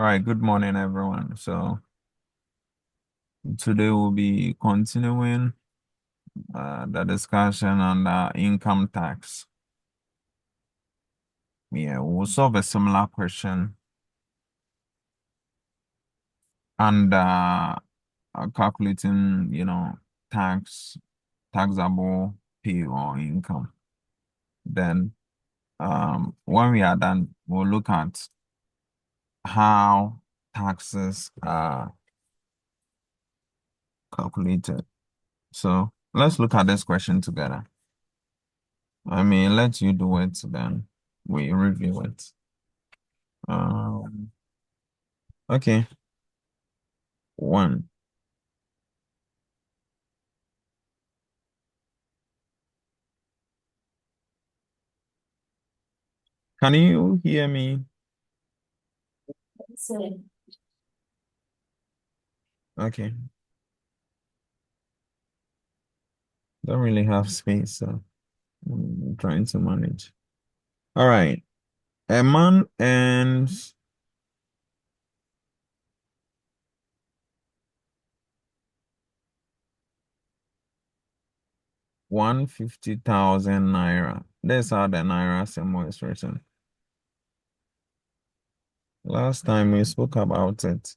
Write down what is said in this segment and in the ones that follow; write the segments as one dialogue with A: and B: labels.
A: All right, good morning, everyone. So today we'll be continuing the discussion on income tax. Yeah, we'll solve a similar question and calculating, taxable pay or income. Then, when we are done, we'll look at how taxes are calculated. So let's look at this question together. Let you do it, then we review it. Okay. One. Can you hear me? Okay. Don't really have space, so I'm trying to manage. All right. A man earns 150,000 naira. That's how the naira symbol is written. Last time we spoke about it.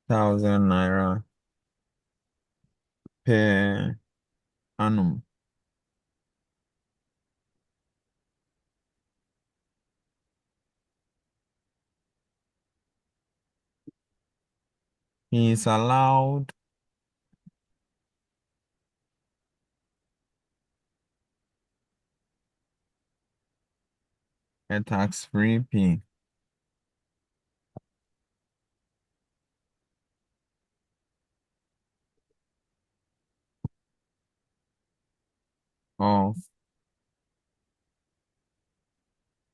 A: 1,000 naira per annum. He is allowed a tax-free pay of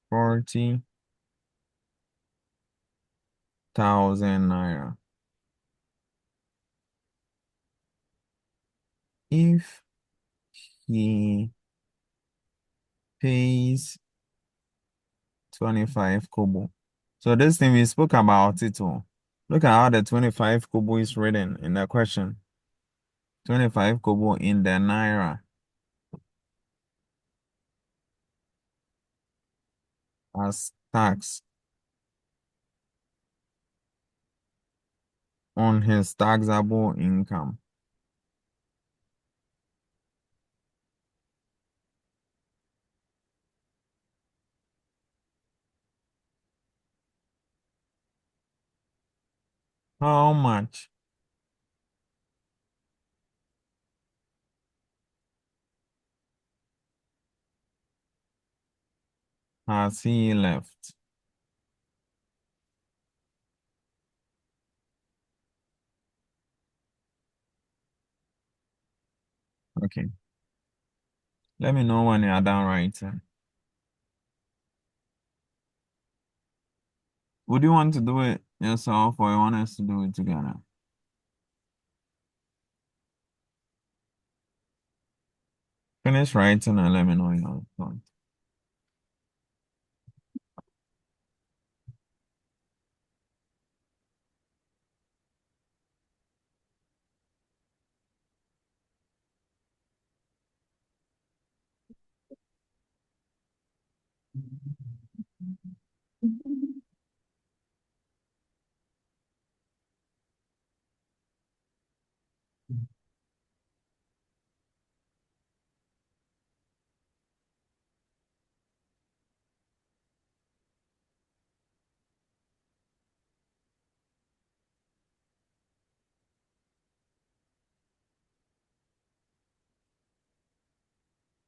A: 40,000 naira. If he pays 25 kobo. So this thing we spoke about it all. Look at how the 25 kobo is written in the question. 25 kobo in the naira as tax on his taxable income. How much has he left? Okay. Let me know when you are done writing. Would you want to do it yourself or you want us to do it together? Finish writing and let me know your thought.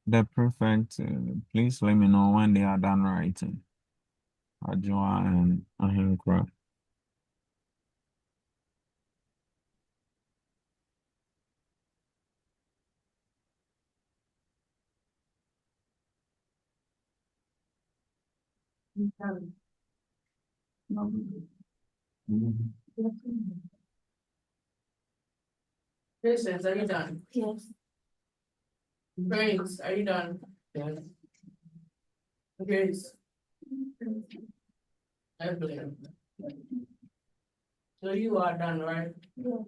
A: The prefect, please let me know when they are done writing. Ajua and Ahinkra.
B: Patience, are you done? Yes. Grace, are you done? Yes. Grace. So you are done, right? Yeah.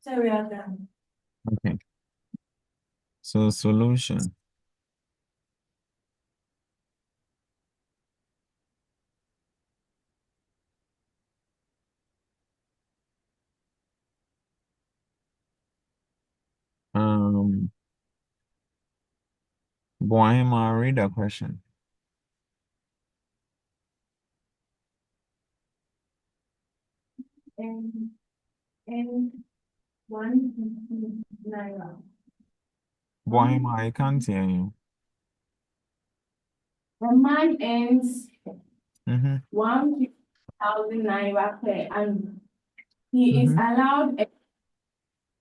B: So we are done.
A: Okay. So solution. Bohema, read the question.
B: And 1 naira.
A: Bohema, I can't hear you.
B: A man earns
A: Mm-hmm.
B: 1,000 naira per annum. He is
A: Mm-hmm.
B: allowed a,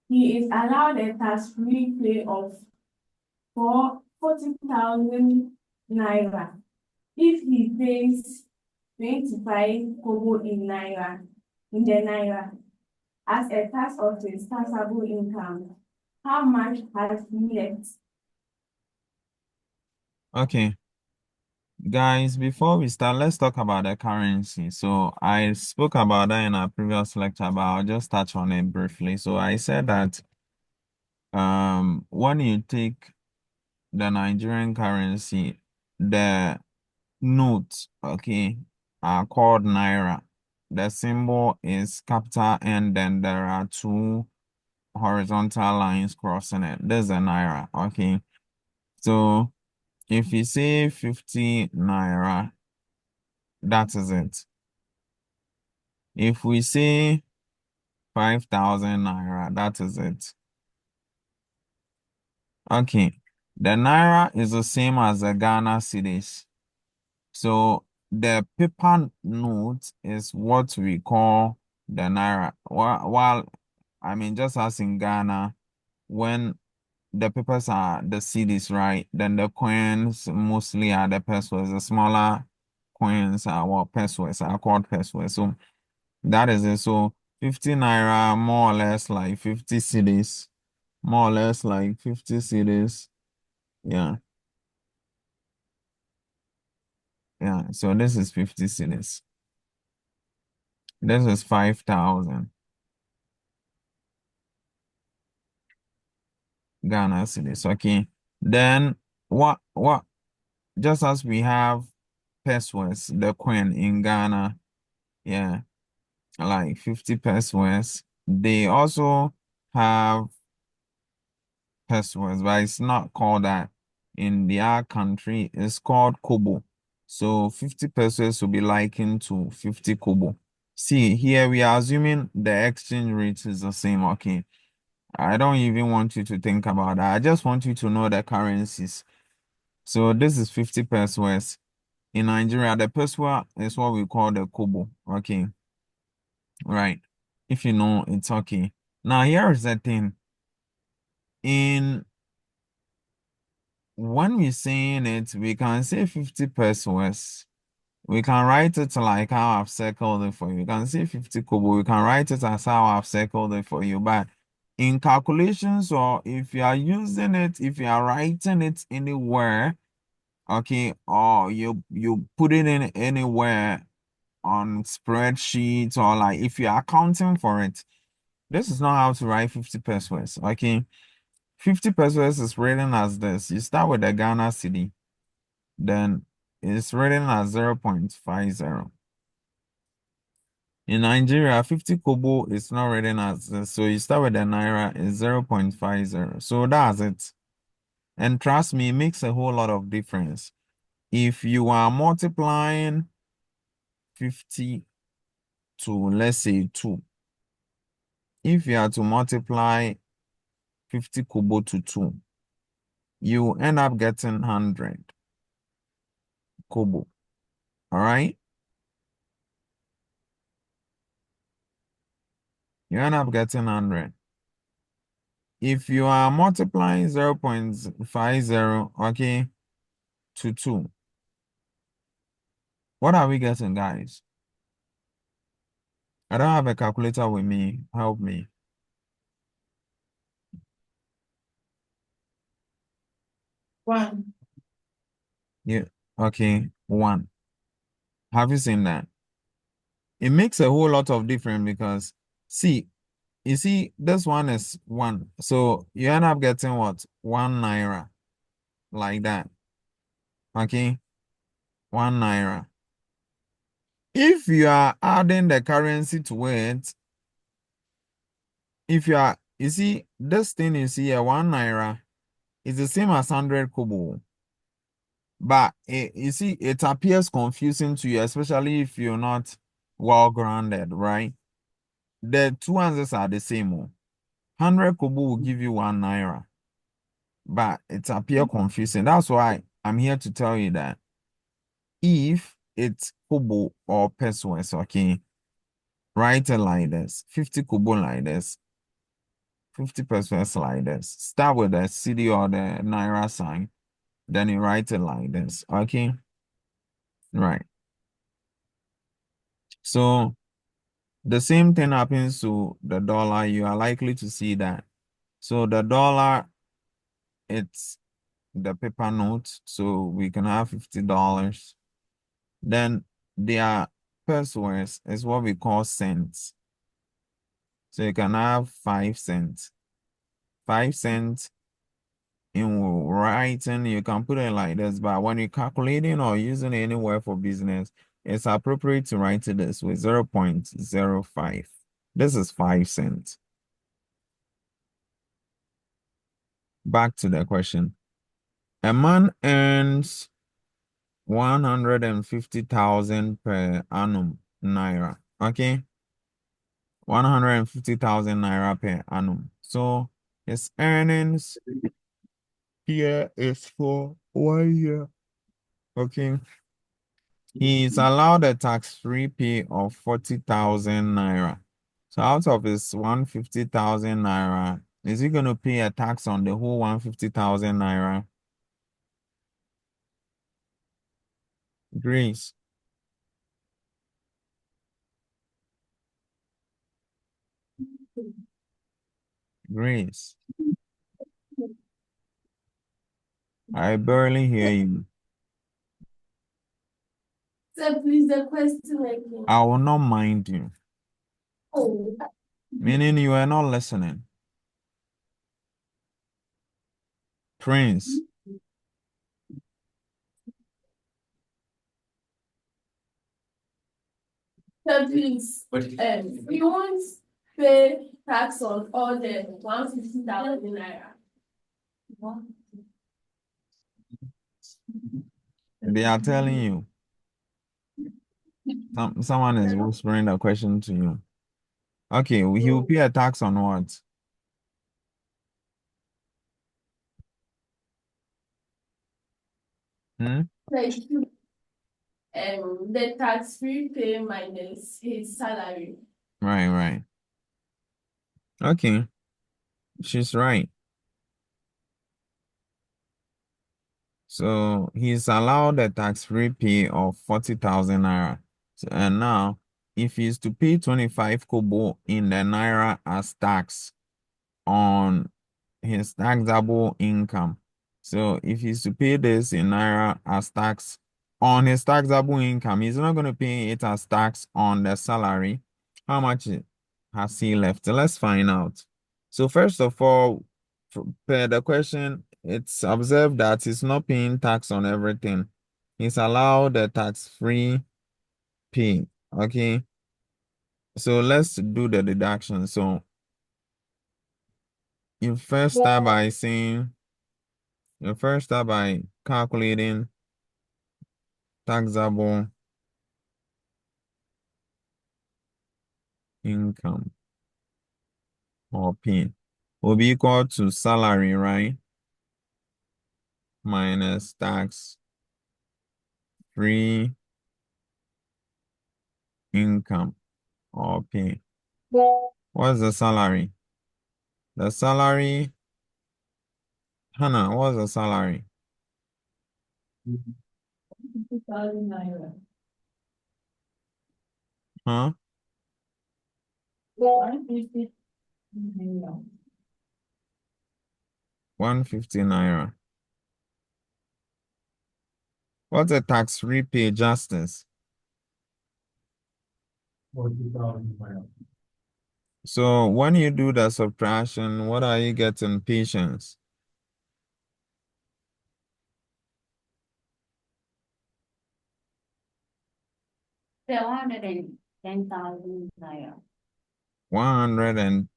B: he is allowed a tax-free pay of 40,000 naira. If he pays 25 kobo in the naira, as a tax of his taxable income, how much has he left?
A: Okay. Guys, before we start, let's talk about the currency. So I spoke about that in our previous lecture, but I'll just touch on it briefly. So I said that when you take the Nigerian currency, the notes, okay, are called naira. The symbol is capital and then there are two horizontal lines crossing it. There's a naira, okay. So if you say 50 naira, that is it. If we say 5,000 naira, that is it. Okay. The naira is the same as the Ghana cedis. So the paper note is what we call the naira. While I mean, just as in Ghana, when the papers are the cedis, right? Then the coins mostly are the pesos. The smaller coins are what pesos are called pesos. So that is it. So 50 naira, more or less like 50 cedis, more or less like 50 cedis. Yeah, yeah. So this is 50 cedis. This is 5,000 Ghana cedis. Okay. Then what? Just as we have pesos, the coin in Ghana, yeah, like 50 pesos. They also have pesos, but it's not called that in their country. It's called kobo. So 50 pesos will be likened to 50 kobo. See, here we are assuming the exchange rate is the same. Okay. I don't even want you to think about that. I just want you to know the currencies. So this is 50 pesos. In Nigeria, the peso is what we call the kobo. Okay. Right. If you know, it's okay. Now, here is the thing. In when we're saying it, we can say 50 pesos. We can write it like how I've circled it for you. We can say 50 kobo. We can write it as how I've circled it for you. But in calculations, or if you are using it, if you are writing it anywhere, okay, or you put it in anywhere on spreadsheets, or like if you are accounting for it, this is not how to write 50 pesos. Okay. 50 pesos is written as this. You start with the Ghana cedi, then it's written as 0.50. In Nigeria, 50 kobo is not written as this. So you start with the naira is 0.50. So that's it. And trust me, it makes a whole lot of difference. If you are multiplying 50 to, let's say, 2, if you are to multiply 50 kobo to 2, you end up getting 100 kobo. All right? You end up getting 100. If you are multiplying 0.50, okay, to 2, what are we getting, guys? I don't have a calculator with me. Help me.
B: One.
A: Yeah. Okay, 1. Have you seen that? It makes a whole lot of difference because, see, you see, this one is 1. So you end up getting what? 1 naira. Like that. Okay? 1 naira. If you are adding the currency to it, you see, this thing you see here, 1 naira, is the same as 100 kobo. But you see, it appears confusing to you, especially if you're not well grounded, right? The two answers are the same. 100 kobo will give you 1 naira, but it appears confusing. That's why I'm here to tell you that if it's kobo or pesos, okay, write it like this: 50 kobo like this, 50 pesos like this. Start with the city or the naira sign, then you write it like this, okay? Right. So the same thing happens to the dollar. You are likely to see that. So the dollar, it's the paper note, so we can have $50. Then their pesos is what we call cents. So you can have 5 cents. 5 cents in writing, you can put it like this, but when you're calculating or using it anywhere for business, it's appropriate to write it this way: 0.05. This is 5 cents. Back to the question. A man earns 150,000 per annum naira. Okay? 150,000 naira per annum. So his earnings here is for 1 year. Okay. He is allowed a tax-free pay of 40,000 naira. So out of his 150,000 naira, is he going to pay a tax on the whole 150,000 naira? Grace. Grace. I barely hear you.
B: So please the question again.
A: I will not mind you.
B: Oh,
A: Meaning you are not listening. Prince.
B: so please, we won't pay tax on all the 150,000 naira.
A: They are telling you. Someone is whispering a question to you. Okay, he will pay a tax on what? Hmm?
B: Like, the tax-free pay minus his salary.
A: Right. Okay, she's right. So he's allowed a tax-free pay of 40,000 naira. So, and now, if he's to pay 25 kobo in the naira as tax on his taxable income. So if he's to pay this in naira as tax on his taxable income, he's not going to pay it as tax on the salary. How much has he left? Let's find out. So first of all, per the question, it's observed that he's not paying tax on everything. He's allowed a tax-free pay. Okay. So let's do the deduction. So you first start by saying You first start by calculating taxable income or P will be equal to salary, right? Minus tax free income or P. What's the salary? The salary, Hannah, what's the salary?
B: 50,000 naira.
A: Huh?
B: 150 naira.
A: 150 naira. What's a tax-free pay, Justice? So when you do the subtraction, what are you getting, Patience?
B: 110,000 naira.
A: 100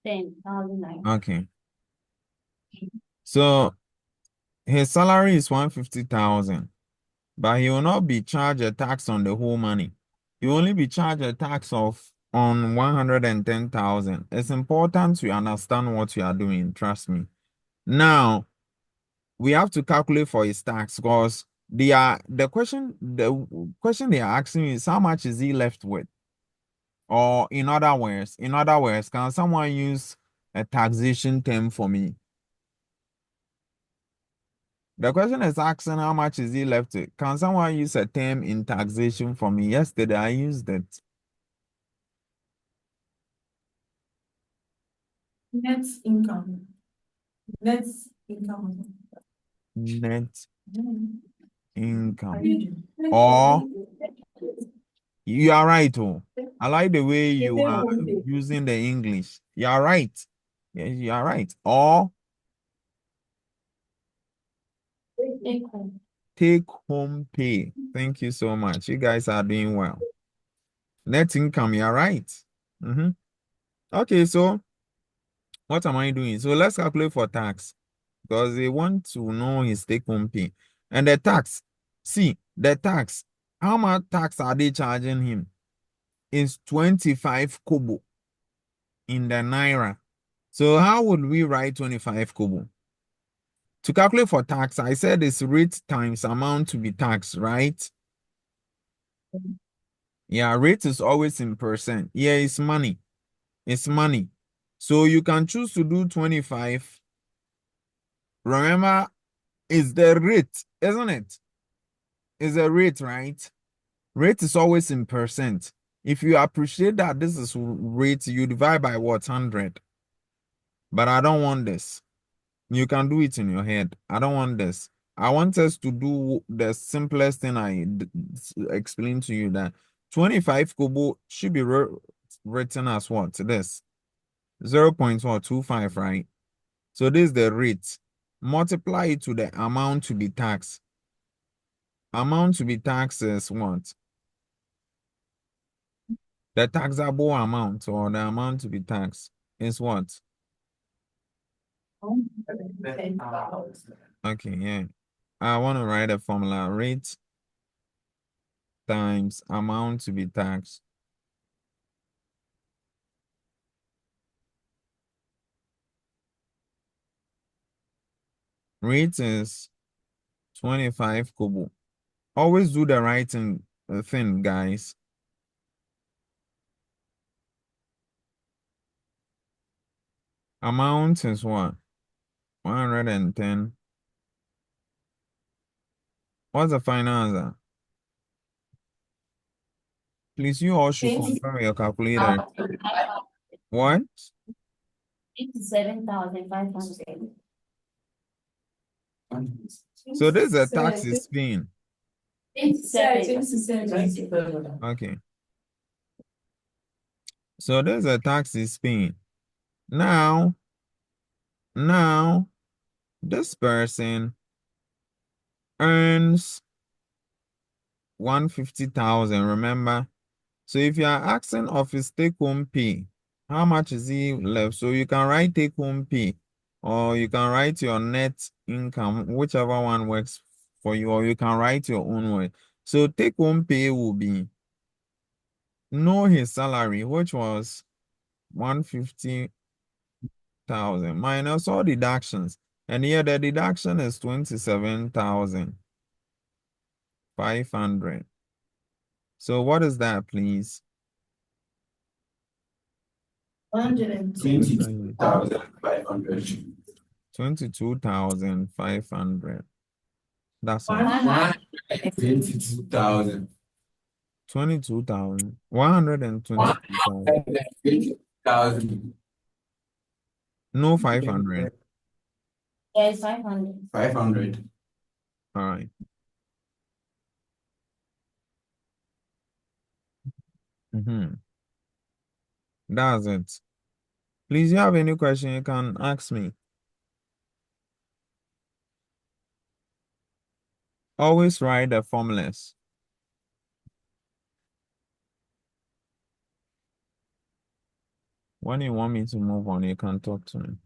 B: 10,000 naira.
A: okay. So his salary is 150,000, but he will not be charged a tax on the whole money. He will only be charged a tax on 110,000. It's important to understand what you are doing, trust me. Now, we have to calculate for his tax because the question they are asking is how much is he left with? Or in other words, can someone use a taxation term for me? The question is asking how much is he left with. Can someone use a term in taxation for me? Yesterday I used it.
B: Net income. Net income.
A: Net income. Or you are right. Oh, I like the way you are using the English. You are right. Yes, you are right. Or take home pay. Thank you so much. You guys are doing well. Net income, you are right. Okay, so what am I doing? So let's calculate for tax because they want to know his take home pay. And the tax, see, the tax, how much tax are they charging him? It's 25 kobo in the naira. So how would we write 25 kobo? To calculate for tax, I said it's rate times amount to be taxed, right? Yeah, rate is always in percent. Yeah, it's money. It's money. So you can choose to do 25. Remember, it's the rate, isn't it? It's a rate, right? Rate is always in percent. If you appreciate that this is rate, you divide by what? 100. But I don't want this. You can do it in your head. I don't want this. I want us to do the simplest thing I explained to you, that 25 kobo should be written as what? This 0.25, right? So this is the rate. Multiply it to the amount to be taxed. Amount to be taxed is what? The taxable amount or the amount to be taxed is what? Okay, yeah. I want to write a formula. Rate times amount to be taxed. Rate is 25 kobo. Always do the right thing, guys. Amount is what? 110. What's the final answer? Please, you all should confirm your calculator. What?
B: 87,500.
A: So this is a tax is paying.
B: 87.
A: Okay. So there's a tax is paying. Now, this person earns 150,000, remember? So if you are asking of his take-home pay, how much is he left? So you can write take-home pay, or you can write your net income, whichever one works for you, or you can write your own way. So take-home pay will be, know his salary, which was 150,000 minus all deductions. And here the deduction is 27,500. So what is that, please?
B: 122,500.
A: 22,500. That's all.
B: 122,000.
A: 22,000. 122,000. No 500.
B: Yes, 500. 500.
A: All right. That's it. Please, you have any question, you can ask me. Always write the formulas. When you want me to move on, you can talk to me.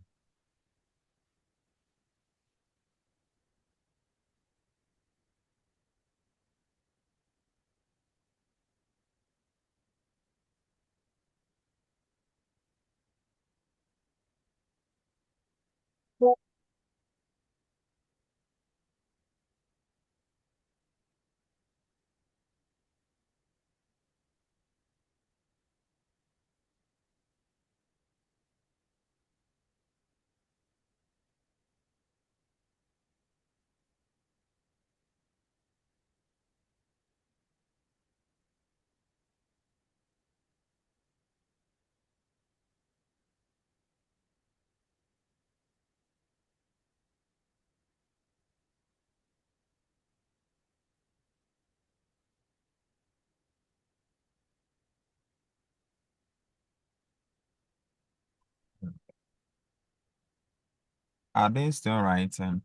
A: Are they still writing?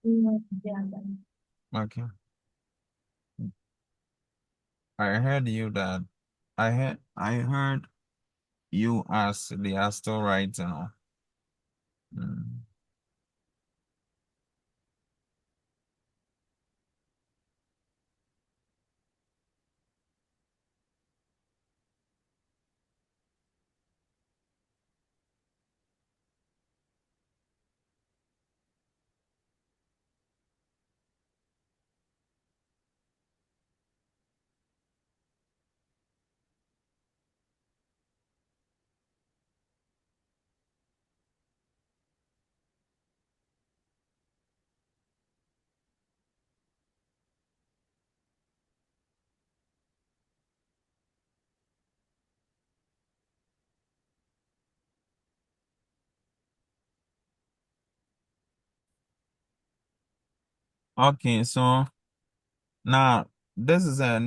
B: Yeah.
A: Okay. I heard you that I heard you as they are still writing. Mm. Okay, so now this is a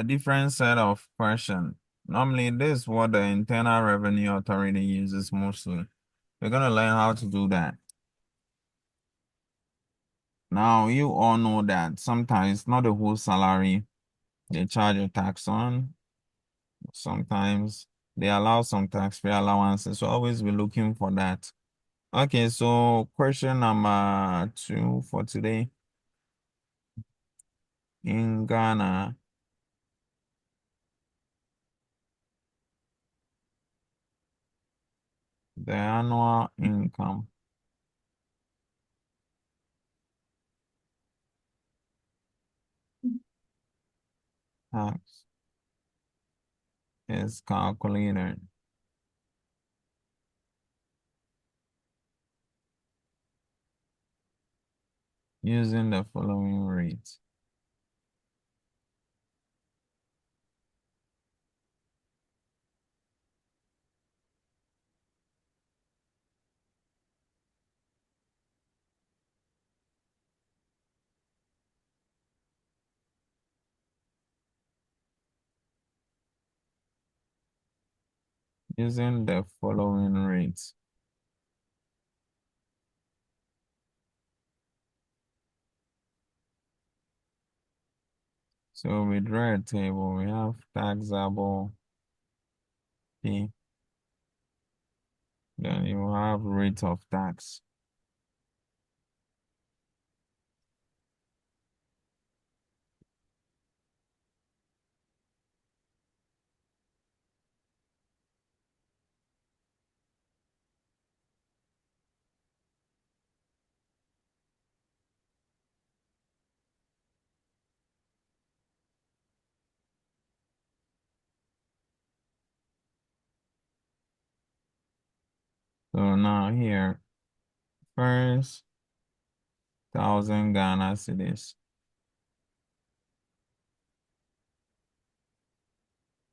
A: different set of question. Normally, this is what the Internal Revenue Authority uses mostly. We're gonna learn how to do that. Now, you all know that sometimes not the whole salary they charge a tax on. Sometimes they allow some tax-free allowances. So always be looking for that. Okay, so question number 2 for today. In Ghana, the annual income tax is calculated using the following rates. Using the following rates. So we draw a table. We have taxable P. Then you have rate of tax. So now here, first 1,000 Ghana cedis.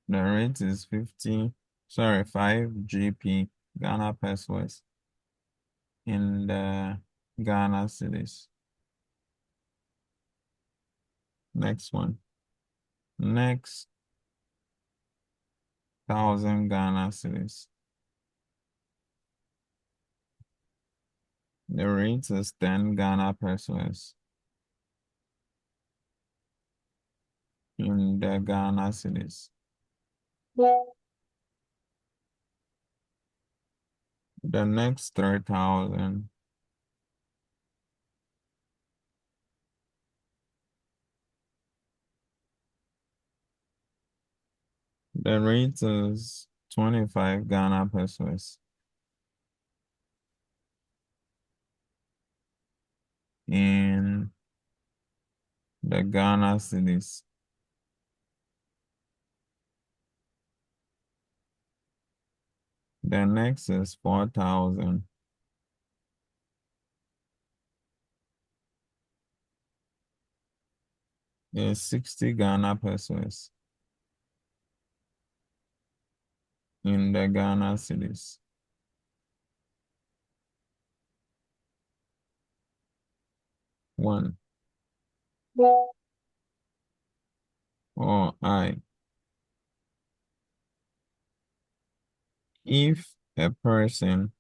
A: The rate is 5 GP Ghana pesos in the Ghana cedis. Next one. Next 1,000 Ghana cedis. The rate is 10 Ghana pesos in the Ghana cedis. The next 3,000. The rate is 25 Ghana pesos in the Ghana cedis. The next is 4,000. Is 60 Ghana pesos in the Ghana cedis. One. Or I. If a person's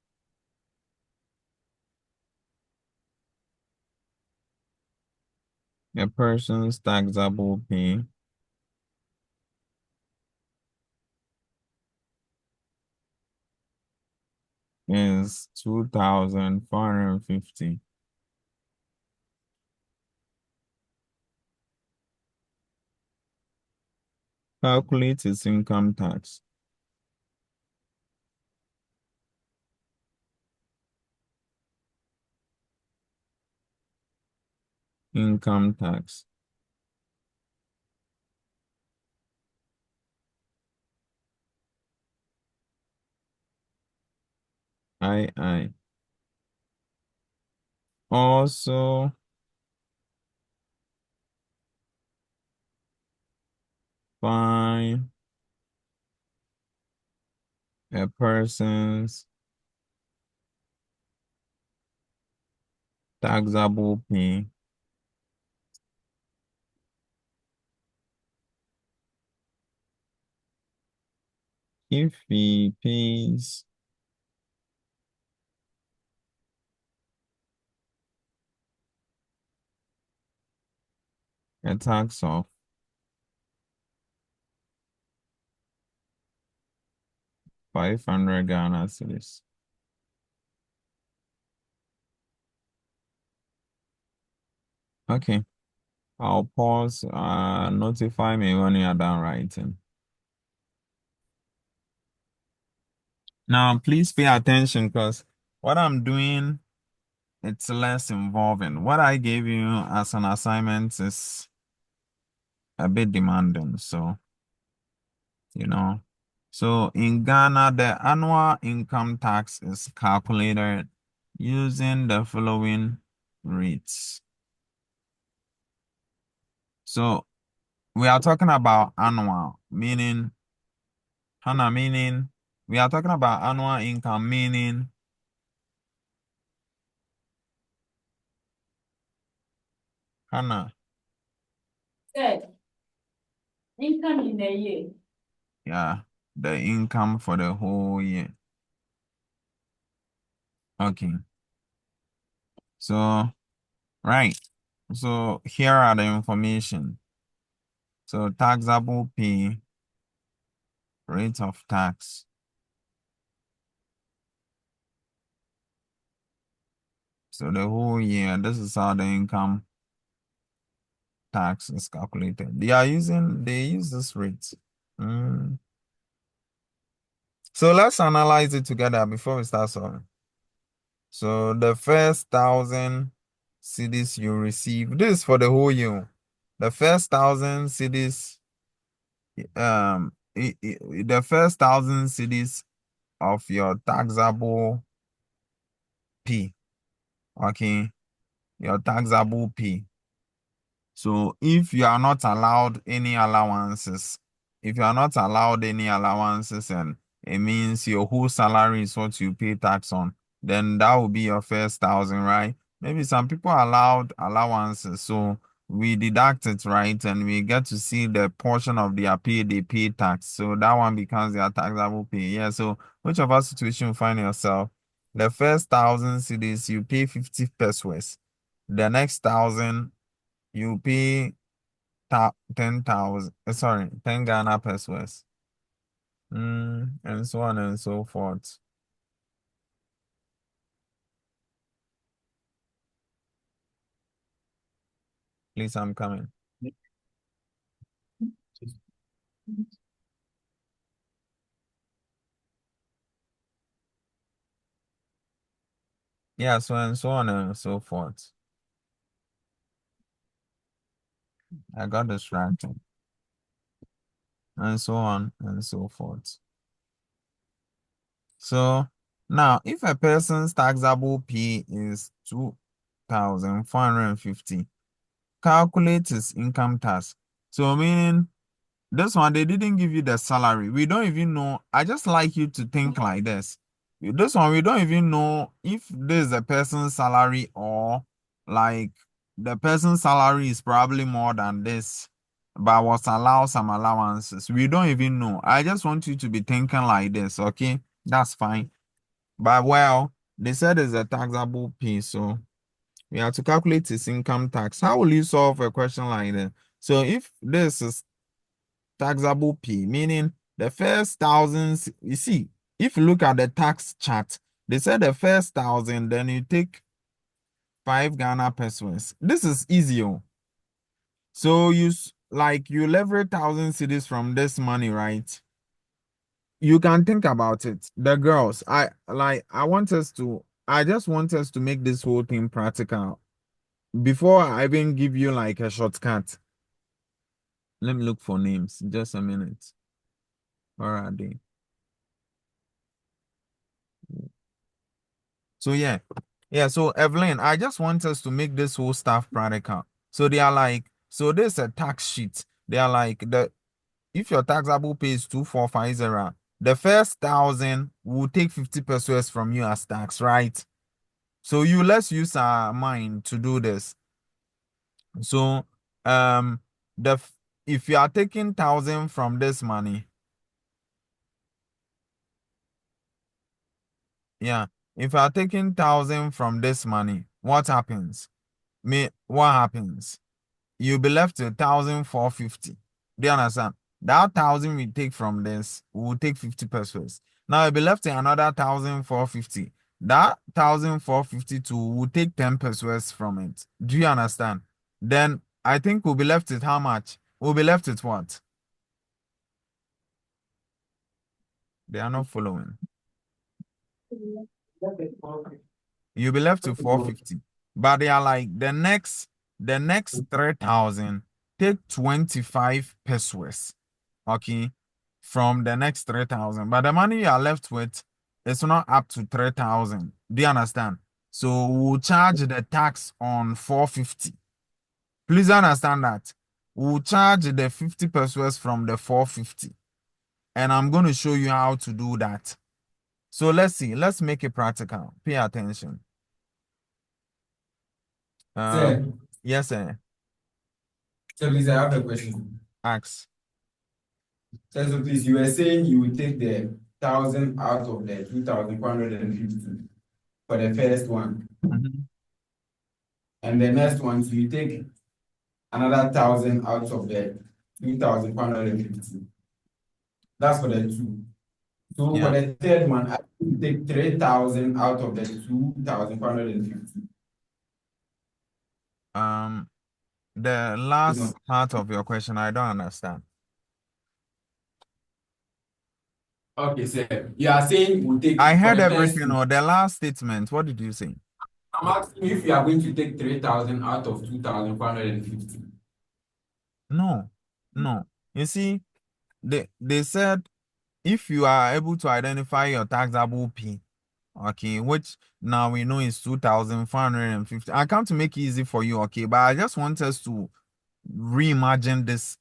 A: taxable pay is 2,450. Calculate its income tax. Income tax. I. Also, find a person's taxable pay if he pays a tax of 500 Ghana cedis. Okay, I'll pause. Notify me when you're done writing. Now, please pay attention because what I'm doing, it's less involving. What I gave you as an assignment is a bit demanding. So, you know, so in Ghana, the annual income tax is calculated using the following rates. So we are talking about annual, meaning, Hannah, meaning, we are talking about annual income, meaning, Hannah,
B: Good. Income in a year.
A: yeah, the income for the whole year. Okay, so, right. So here are the information. So taxable pay, rate of tax. So the whole year, this is how the income tax is calculated. They use this rate. Mm. So let's analyze it together before we start solving. So the first 1,000 cedis you receive, this is for the whole year. The first 1,000 cedis, the first 1,000 cedis of your taxable P, okay, your taxable P. So if you are not allowed any allowances, and it means your whole salary is what you pay tax on, then that will be your first 1,000, right? Maybe some people are allowed allowances, so we deduct it, right? And we get to see the portion of their pay they pay tax. So that one becomes their taxable pay. Yeah. So whichever situation you find yourself, the first 1,000 cedis you pay 50 pesos. The next 1,000 you pay 10,000. Sorry, 10 Ghana pesos. And so on and so forth. Please, I'm coming. Yeah, so and so on and so forth. I got distracted. And so on and so forth. So now, if a person's taxable P is 2,450, calculate his income tax. So meaning this one, they didn't give you the salary. We don't even know. I just like you to think like this. This one, we don't even know if this is a person's salary or like the person's salary is probably more than this, but was allowed some allowances. We don't even know. I just want you to be thinking like this, okay? That's fine. But well, they said it's a taxable P, so we have to calculate his income tax. How will you solve a question like that? So if this is taxable P, meaning the first thousands, you see, if you look at the tax chart, they said the first 1,000, then you take 5 Ghana pesos. This is easy. So like you leverage 1,000 cedis from this money, right? You can think about it. The girls, I just want us to make this whole thing practical. Before I even give you like a shortcut, let me look for names. Just a minute. Where are they? So yeah. So Evelyn, I just want us to make this whole stuff practical. So they are like, so there's a tax sheet. They are like if your taxable pay is 2,450, the first 1,000 will take 50 pesos from you as tax, right? So let's use our mind to do this. So um the if you are taking 1,000 from this money, yeah, if you are taking 1,000 from this money, what happens? What happens? You'll be left with 1,450. Do you understand? That 1,000 we take from this, we'll take 50 pesos. Now you'll be left with another 1,450. That 1,452 will take 10 pesos from it. Do you understand? Then I think we'll be left with how much? We'll be left with what? They are not following. You'll be left with 450. But they are like the next 3,000, take 25 pesos. Okay, from the next 3,000. But the money you are left with is not up to 3,000. Do you understand? So we'll charge the tax on 450. Please understand that. We'll charge the 50 pesos from the 450. And I'm going to show you how to do that. So let's see. Let's make it practical. Pay attention.
C: Sir,
A: Yes, sir.
C: please, I have a question.
A: Ask.
C: Sir, so please, you were saying you would take the 1,000 out of the 2,450 for the first one,
A: Mhm.
C: and the next one, so you take another 1,000 out of the 2,450. That's for the two. So for
A: Yeah.
C: the third one, I will take 3,000 out of the 2,450.
A: The last part of your question, I don't understand.
C: Okay, sir. You are saying we'll take
A: I
C: for
A: heard
C: the first
A: everything
C: two.
A: or the last statement. What did you say?
C: I'm asking you if you are going to take 3,000 out of 2,450.
A: No, no. You see, they said if you are able to identify your taxable P, okay, which now we know is 2,450. I come to make it easy for you, okay, but I just want us to reimagine this.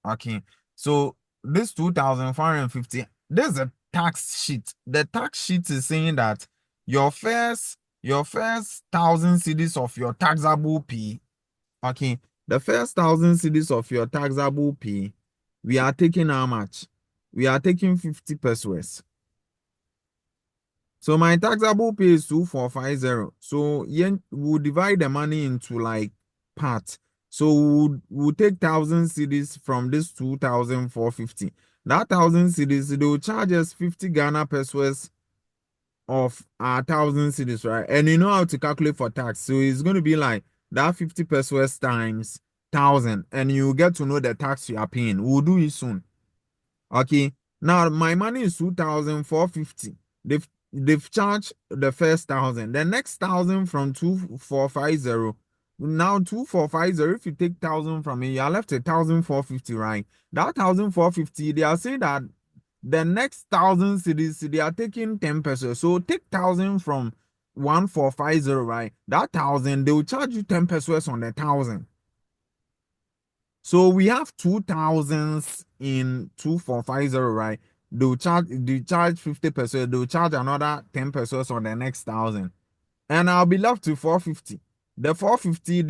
A: Okay, so this 2,450, there's a tax sheet. The tax sheet is saying that your first 1,000 cedis of your taxable P, okay, The first 1,000 cedis of your taxable pay, we are taking how much? We are taking 50 pesos. So my taxable pay is 2,450. So we'll divide the money into like parts. So we'll take 1,000 cedis from this 2,450. That 1,000 cedis, they will charge us 50 Ghana pesos of our 1,000 cedis, right? And you know how to calculate for tax. So it's going to be like that 50 pesos times 1,000, and you get to know the tax you are paying. We'll do it soon. Okay. Now my money is 2,450. They've charged the first 1,000. The next 1,000 from 2,450. Now 2,450. If you take 1,000 from me, you are left 1,450, right? That 1,450, they are saying that the next 1,000 cities they are taking 10 pesos. So take 1,000 from 1,450, right? That 1,000 they will charge you 10 pesos on the 1,000. So we have 2,000s in 2,450, right? They charge 50 pesos, they'll charge another 10 pesos on the next 1,000. And I'll be left to 450. The 450,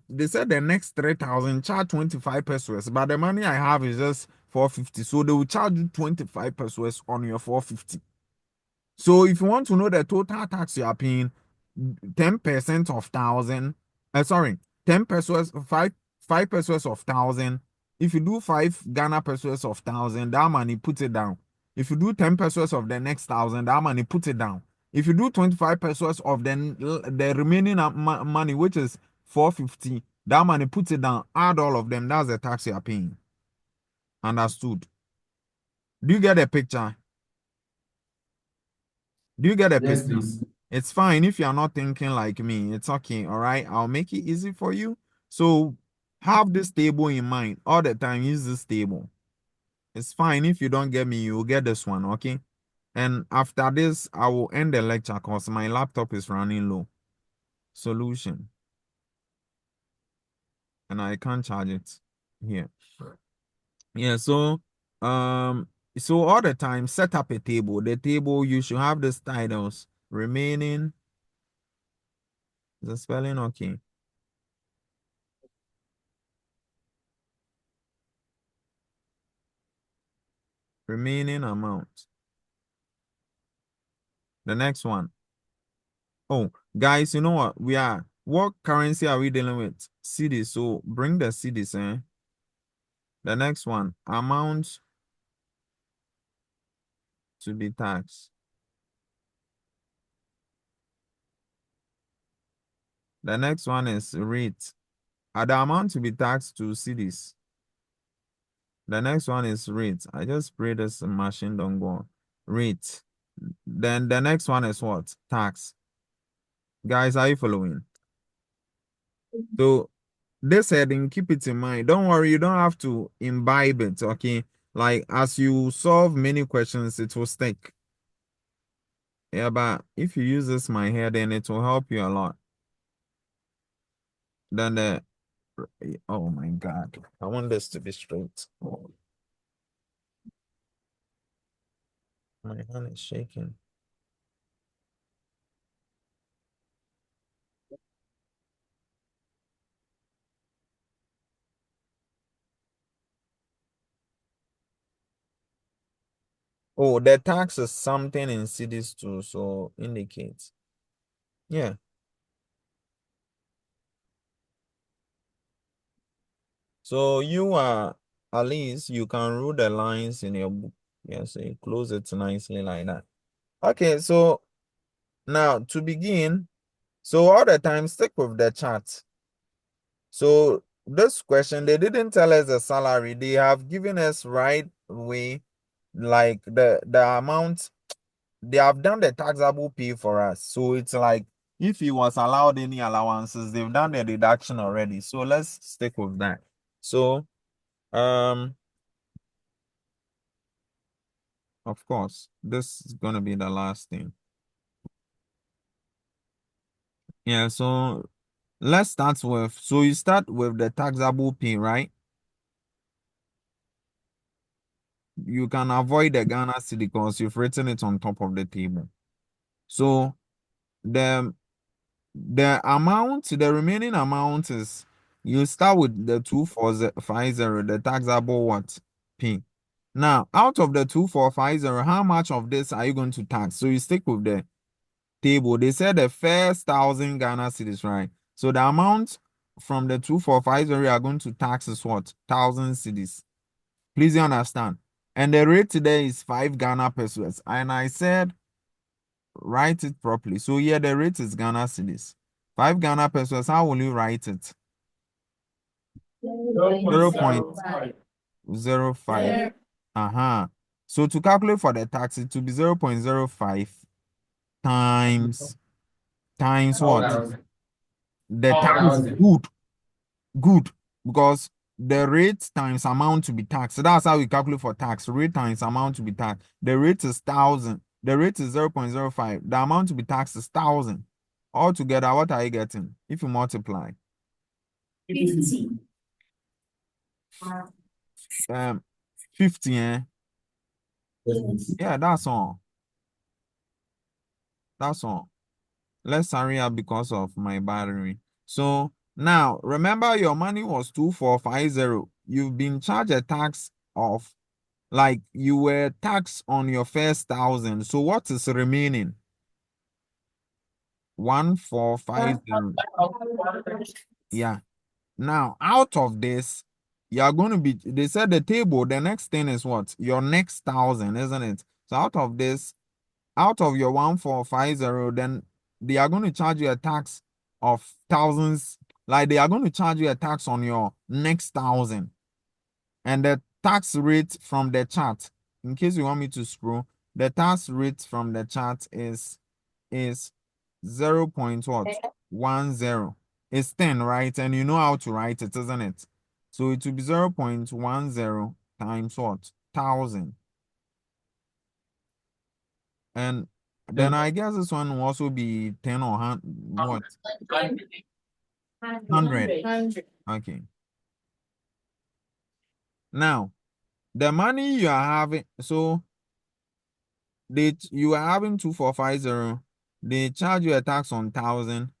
A: they said the next 3,000 charge 25 pesos, but the money I have is just 450. So they will charge you 25 pesos on your 450. So if you want to know the total tax you are paying, 10% of 1,000, sorry, 10 pesos, 5 pesos of 1,000. If you do 5 Ghana pesos of 1,000, that money put it down. If you do 10 pesos of the next 1,000, that money put it down. If you do 25 pesos of the remaining money, which is 450, that money put it down. Add all of them. That's the tax you are paying. Understood? Do you get a picture? Do you get a
C: Yes,
A: picture?
C: please.
A: It's fine if you're not thinking like me. It's okay. All right. I'll make it easy for you. So have this table in mind all the time. Use this table. It's fine if you don't get me, you'll get this one. Okay. And after this, I will end the lecture because my laptop is running low. Solution. And I can't charge it here. Yeah. So all the time, set up a table. The table, you should have this titles remaining. Is the spelling okay? Remaining amount. The next one. Oh, guys, you know what? What currency are we dealing with? Cedis. So bring the cedis, eh? The next one. Amount to be taxed. The next one is rate. The amount to be taxed to cedis. The next one is rate. I just pray this machine don't go on. Rate. Then the next one is what? Tax. Guys, are you following? So this heading, keep it in mind. Don't worry, you don't have to imbibe it, okay? Like as you solve many questions, it will stick. Yeah, but if you use this my head, then it will help you a lot. Then oh my God, I want this to be straight. Oh, my hand is shaking. Oh, the tax is something in cities too, so indicates. Yeah. So you are, at least you can rule the lines in your book. Yeah, so you close it nicely like that. Okay, so now to begin, so all the time stick with the chart. So this question, they didn't tell us the salary. They have given us right way, like the amount. They have done the taxable pay for us. So it's like if he was allowed any allowances, they've done the deduction already. So let's stick with that. So of course, this is gonna be the last thing. Yeah, so let's start with, so you start with the taxable pay, right? You can avoid the Ghana cedi because you've written it on top of the table. So the remaining amount is You start with the 2450, the taxable what? P. Now, out of the 2450, how much of this are you going to tax? So you stick with the table. They said the first 1,000 Ghana cedis, right? So the amount from the 2450 you are going to tax is what? 1,000 cedis. Please you understand. And the rate today is 5 Ghana pesos. And I said, write it properly. So here the rate is Ghana cedis. 5 Ghana pesos, how will you write it? 0.05. So to calculate for the tax, it will be 0.05 times what? The tax. Good. Because the rate times amount to be taxed. So that's how we calculate for tax. Rate times amount to be taxed. The rate is 1,000. The rate is 0.05. The amount to be taxed is 1,000. Altogether, what are you getting if you multiply?
B: 50.
A: 50, eh? Yeah, that's all. That's all. Let's hurry up because of my battery. So now remember your money was 2450. You've been charged a tax of, like, you were taxed on your first 1,000. So what is remaining? 1450. Yeah. Now out of this, you are going to be, they said the table, the next thing is what? Your next 1,000, isn't it? So out of this, out of your 1450, then they are going to charge you a tax of thousands. Like they are going to charge you a tax on your next 1,000. And the tax rate from the chart, in case you want me to scroll, the tax rate from the chart is 0.10. It's 10, right? And you know how to write it, isn't it? So it will be 0.10 times what? 1,000. And then I guess this one will also be 10 or what? 100. Okay. Now, the money you are having, so you are having 2450, they charge you a tax on 1,000.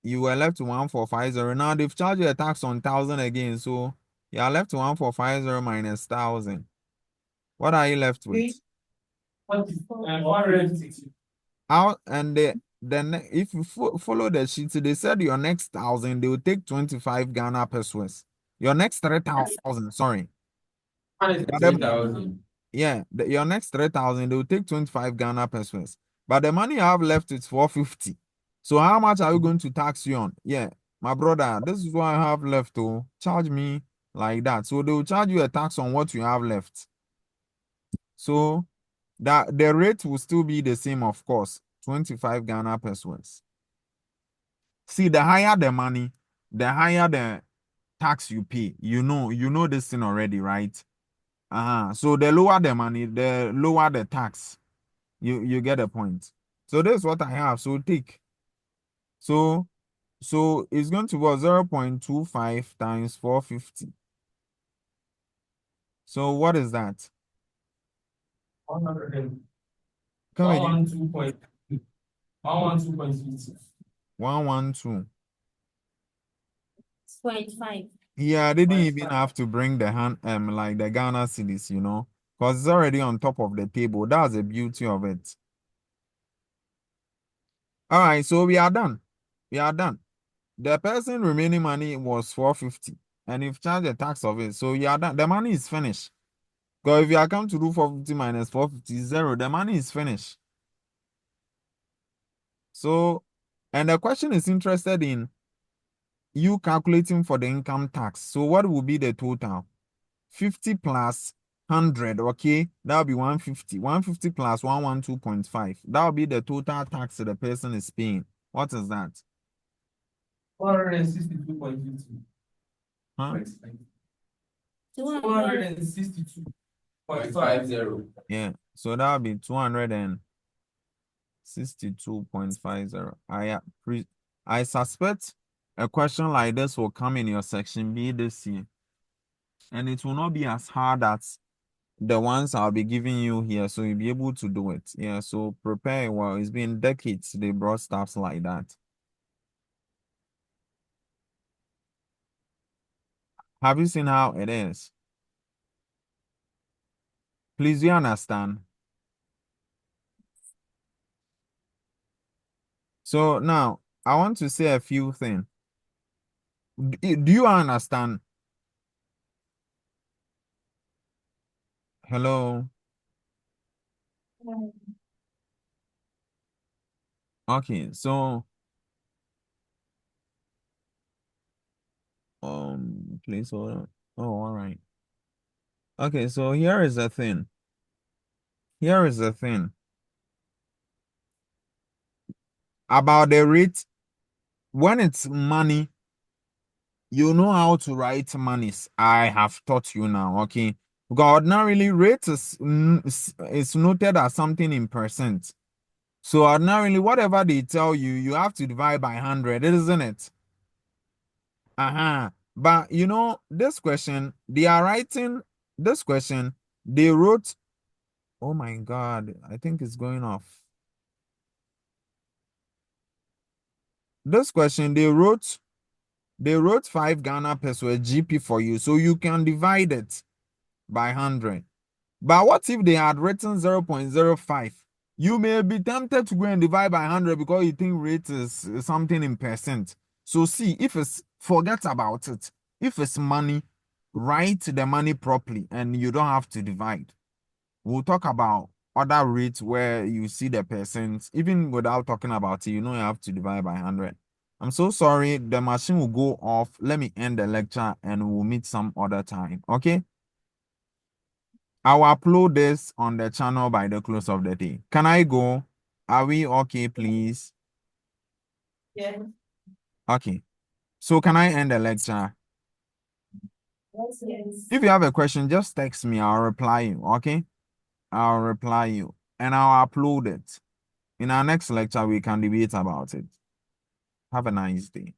A: You were left to 1450. Now they've charged you a tax on 1,000 again, so you are left to 1450 minus 1,000. What are you left with? Out and if you follow the sheet, they said your next 1,000 they will take 25 Ghana pesos. Your next 3,000, sorry. Yeah, your next 3,000 they will take 25 Ghana pesos. But the money you have left is 450. So how much are you going to tax you on? Yeah, my brother, this is what I have left to charge me like that. So they will charge you a tax on what you have left. So that the rate will still be the same, of course, 25 Ghana pesos. See, the higher the money, the higher the tax you pay. You know this thing already, right? So the lower the money, the lower the tax. You get a point. So this is what I have. So take. So it's going to be 0.25 times 450. So what is that?
C: 100.
A: Come again.
C: 112.50.
A: 112.
B: 0.5.
A: Yeah, I didn't even have to bring the like the Ghana cedis, because it's already on top of the table. That's the beauty of it. All right, so we are done. We are done. The person remaining money was 450, and you've charged the tax of it. So you are done. The money is finished. Because if you are come to do 450 minus 450 0, the money is finished. So, and the question is interested in you calculating for the income tax. So what will be the total? 50 plus 100, okay? That will be 150. 150 plus 112.5. That will be the total tax the person is paying. What is that?
C: 462.50.
A: Huh?
C: 262.50.
A: Yeah, so that will be 262.50. I suspect a question like this will come in your section B this year. And it will not be as hard as the ones I'll be giving you here, so you'll be able to do it. Yeah, so prepare well. It's been decades they brought stuffs like that. Have you seen how it is? Please, do you understand? So now I want to say a few things. Do you understand? Hello. Okay, so please hold on. Oh, all right. Okay, so here is the thing. Here is the thing about the rate. When it's money, you know how to write monies. I have taught you now, okay? Because ordinarily rate is noted as something in percent. So ordinarily, whatever they tell you, you have to divide by 100, isn't it? Uh-huh. But you know, this question, they are writing this question, they wrote, oh my God, I think it's going off. This question, they wrote 5 Ghana peso a GP for you, so you can divide it by 100. But what if they had written 0.05? You may be tempted to go and divide by 100 because you think rate is something in percent. So see, if it's, forget about it. If it's money, write the money properly and you don't have to divide. We'll talk about other rates where you see the percent, even without talking about it, you know you have to divide by 100. I'm so sorry, the machine will go off. Let me end the lecture and we'll meet some other time, okay? I'll upload this on the channel by the close of the day. Can I go? Are we okay, please?
B: Yeah.
A: Okay. So can I end the lecture?
B: Yes.
A: If you have a question, just text me. I'll reply you, okay? I'll reply you and I'll upload it. In our next lecture, we can debate about it. Have a nice day.